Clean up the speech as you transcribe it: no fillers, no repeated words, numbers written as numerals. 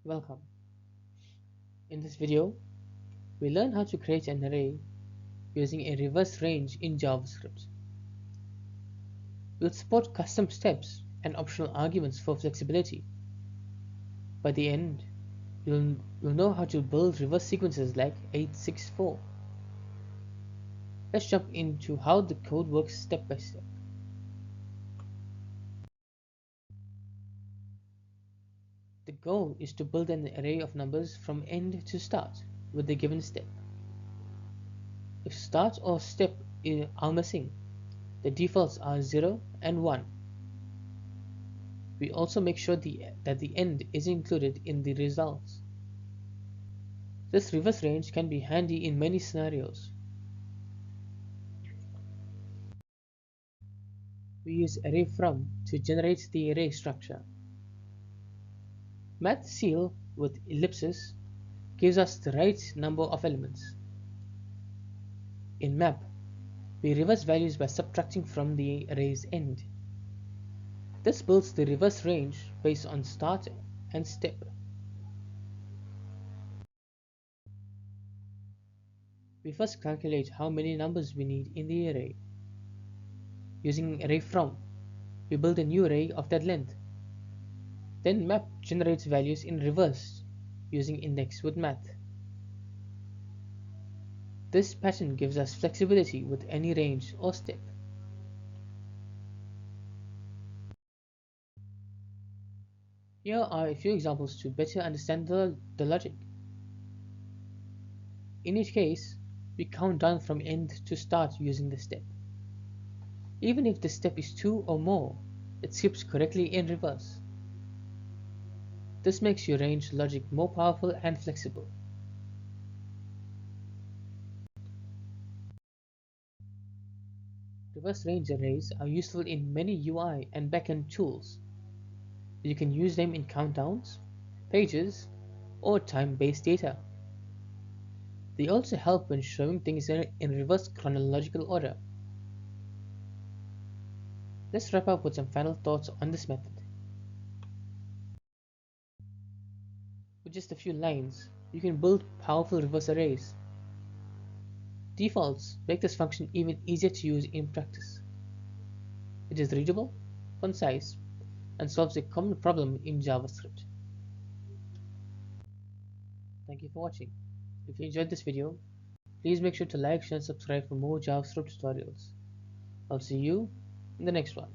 Welcome. In this video, we learn how to create an array using a reverse range in JavaScript. We'll support custom steps and optional arguments for flexibility. By the end, you'll know how to build reverse sequences like 864. Let's jump into how the code works step by step. The goal is to build an array of numbers from end to start with the given step. If start or step are missing, the defaults are 0 and 1. We also make sure that the end is included in the results. This reverse range can be handy in many scenarios. We use Array.from to generate the array structure. Math seal with ellipses gives us the right number of elements. In map, we reverse values by subtracting from the array's end. This builds the reverse range based on start and step. We first calculate how many numbers we need in the array. Using Array.from, we build a new array of that length. Then map generates values in reverse using index with math. This pattern gives us flexibility with any range or step. Here are a few examples to better understand the logic. In each case, we count down from end to start using the step. Even if the step is 2 or more, it skips correctly in reverse. This makes your range logic more powerful and flexible. Reverse range arrays are useful in many UI and backend tools. You can use them in countdowns, pages, or time-based data. They also help when showing things in reverse chronological order. Let's wrap up with some final thoughts on this method. With just a few lines, you can build powerful reverse arrays. Defaults make this function even easier to use in practice. It is readable, concise, and solves a common problem in JavaScript. Thank you for watching. If you enjoyed this video, please make sure to like, share, and subscribe for more JavaScript tutorials. I'll see you in the next one.